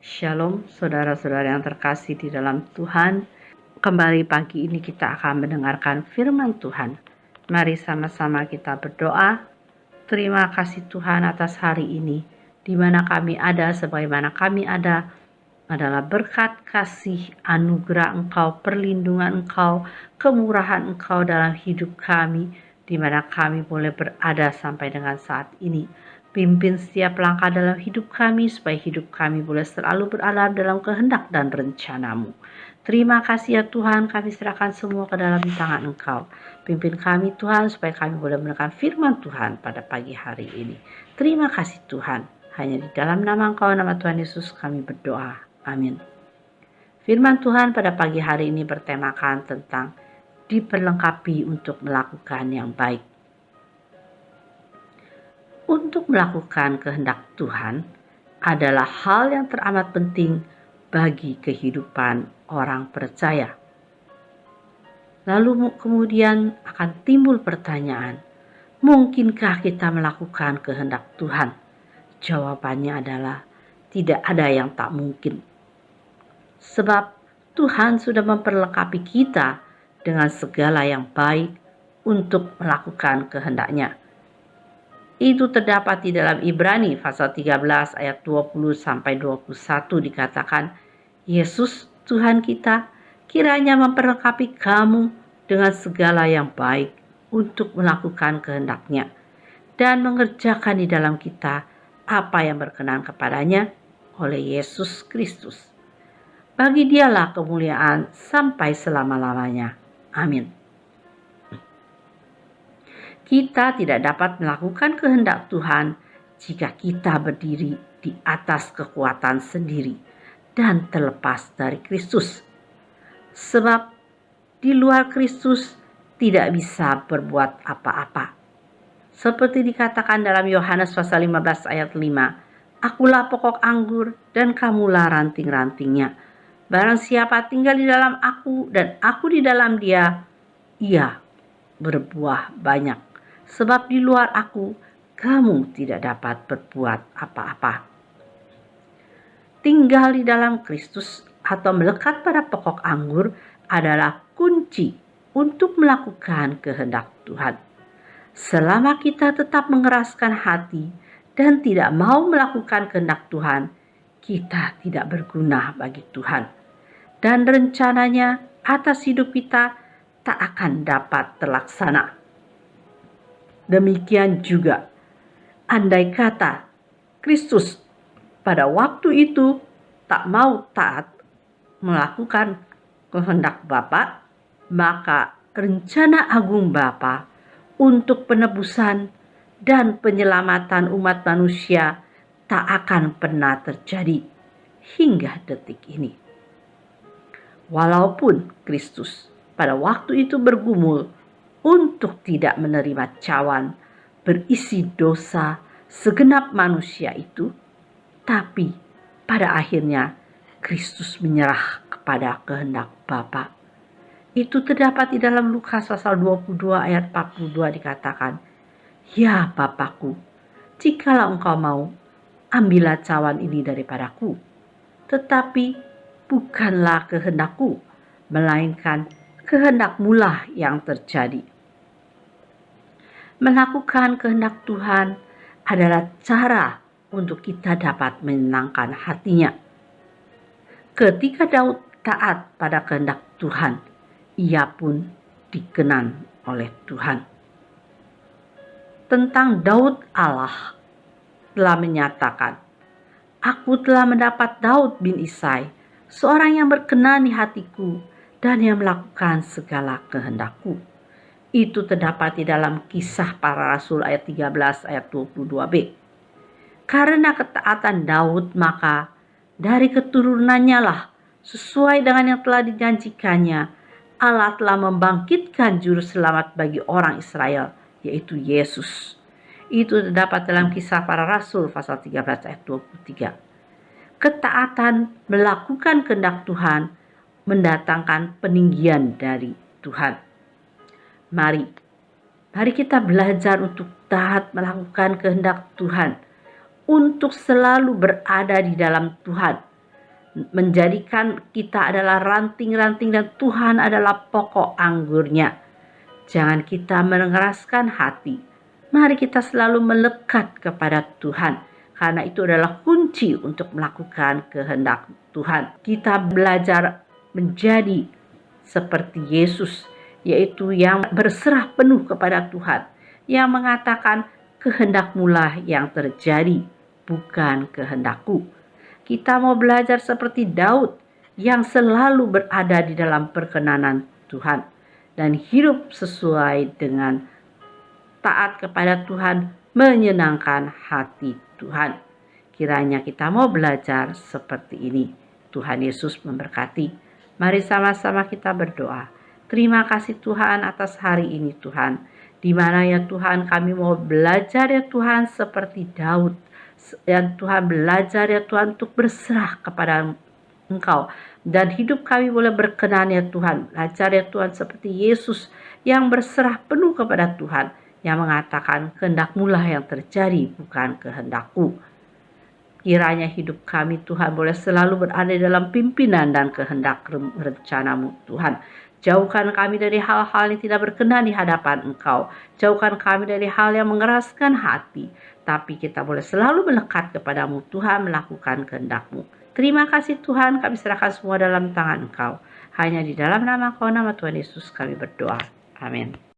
Shalom saudara-saudara yang terkasih di dalam Tuhan. Kembali pagi ini kita akan mendengarkan firman Tuhan. Mari sama-sama kita berdoa. Terima kasih Tuhan atas hari ini, di mana kami ada, sebagaimana kami ada adalah berkat kasih anugerah Engkau, perlindungan Engkau, kemurahan Engkau dalam hidup kami, di mana kami boleh berada sampai dengan saat ini. Pimpin setiap langkah dalam hidup kami, supaya hidup kami boleh selalu berada dalam kehendak dan rencana-Mu. Terima kasih ya Tuhan, kami serahkan semua ke dalam tangan Engkau. Pimpin kami Tuhan, supaya kami boleh mendengarkan firman Tuhan pada pagi hari ini. Terima kasih Tuhan, hanya di dalam nama Engkau, nama Tuhan Yesus kami berdoa. Amin. Firman Tuhan pada pagi hari ini bertemakan tentang diperlengkapi untuk melakukan yang baik. Untuk melakukan kehendak Tuhan adalah hal yang teramat penting bagi kehidupan orang percaya. Lalu kemudian akan timbul pertanyaan, mungkinkah kita melakukan kehendak Tuhan? Jawabannya adalah tidak ada yang tak mungkin. Sebab Tuhan sudah memperlengkapi kita dengan segala yang baik untuk melakukan kehendak-Nya. Itu terdapat di dalam Ibrani pasal 13 ayat 20 sampai 21 dikatakan, Yesus Tuhan kita kiranya memperlengkapi kamu dengan segala yang baik untuk melakukan kehendak-Nya dan mengerjakan di dalam kita apa yang berkenan kepadanya oleh Yesus Kristus. Bagi Dialah kemuliaan sampai selama-lamanya. Amin. Kita tidak dapat melakukan kehendak Tuhan jika kita berdiri di atas kekuatan sendiri dan terlepas dari Kristus. Sebab di luar Kristus tidak bisa berbuat apa-apa. Seperti dikatakan dalam Yohanes pasal 15 ayat 5, Akulah pokok anggur dan kamulah ranting-rantingnya. Barang siapa tinggal di dalam aku dan aku di dalam dia, ia berbuah banyak. Sebab di luar aku, kamu tidak dapat berbuat apa-apa. Tinggal di dalam Kristus atau melekat pada pokok anggur adalah kunci untuk melakukan kehendak Tuhan. Selama kita tetap mengeraskan hati dan tidak mau melakukan kehendak Tuhan, kita tidak berguna bagi Tuhan. Dan rencananya atas hidup kita tak akan dapat terlaksana. Demikian juga, andai kata Kristus pada waktu itu tak mau taat melakukan kehendak Bapa, maka rencana agung Bapa untuk penebusan dan penyelamatan umat manusia tak akan pernah terjadi hingga detik ini. Walaupun Kristus pada waktu itu bergumul untuk tidak menerima cawan berisi dosa segenap manusia itu, tapi pada akhirnya Kristus menyerah kepada kehendak Bapa. Itu terdapat di dalam Lukas pasal 22 ayat 42 dikatakan, Ya Bapakku, jikalau engkau mau, ambillah cawan ini daripadaku. Tetapi bukanlah kehendakku, melainkan kehendak-Mulah yang terjadi. Melakukan kehendak Tuhan adalah cara untuk kita dapat menyenangkan hatinya. Ketika Daud taat pada kehendak Tuhan, ia pun dikenan oleh Tuhan. Tentang Daud, Allah telah menyatakan, Aku telah mendapat Daud bin Isai, seorang yang berkenan di hatiku dan yang melakukan segala kehendakku. Itu terdapat di dalam Kisah Para Rasul ayat 13 ayat 22b. Karena ketaatan Daud, maka dari keturunannya lah, sesuai dengan yang telah dijanjikannya, Allah telah membangkitkan juru selamat bagi orang Israel, yaitu Yesus. Itu terdapat dalam Kisah Para Rasul pasal 13 ayat 23. Ketaatan melakukan kehendak Tuhan mendatangkan peninggian dari Tuhan. Mari kita belajar untuk taat melakukan kehendak Tuhan, untuk selalu berada di dalam Tuhan, menjadikan kita adalah ranting-ranting dan Tuhan adalah pokok anggurnya. Jangan kita mengeraskan hati. Mari kita selalu melekat kepada Tuhan, karena itu adalah kunci untuk melakukan kehendak Tuhan. Kita belajar menjadi seperti Yesus, yaitu yang berserah penuh kepada Tuhan, yang mengatakan kehendak-Mulah yang terjadi, bukan kehendakku. Kita mau belajar seperti Daud yang selalu berada di dalam perkenanan Tuhan dan hidup sesuai dengan taat kepada Tuhan, menyenangkan hati Tuhan. Kiranya kita mau belajar seperti ini. Tuhan Yesus memberkati. Mari sama-sama kita berdoa. Terima kasih Tuhan atas hari ini Tuhan. Di mana ya Tuhan kami mau belajar ya Tuhan seperti Daud. Dan Tuhan belajar ya Tuhan untuk berserah kepada Engkau. Dan hidup kami boleh berkenan ya Tuhan. Belajar ya Tuhan seperti Yesus yang berserah penuh kepada Tuhan, yang mengatakan kehendak-Mulah yang terjadi, bukan kehendakku. Kiranya hidup kami Tuhan boleh selalu berada dalam pimpinan dan kehendak rencana-Mu Tuhan. Jauhkan kami dari hal-hal yang tidak berkenan di hadapan Engkau. Jauhkan kami dari hal yang mengeraskan hati. Tapi kita boleh selalu melekat kepadamu Tuhan, melakukan kehendak-Mu. Terima kasih Tuhan, kami serahkan semua dalam tangan Engkau. Hanya di dalam nama Kau, nama Tuhan Yesus kami berdoa. Amin.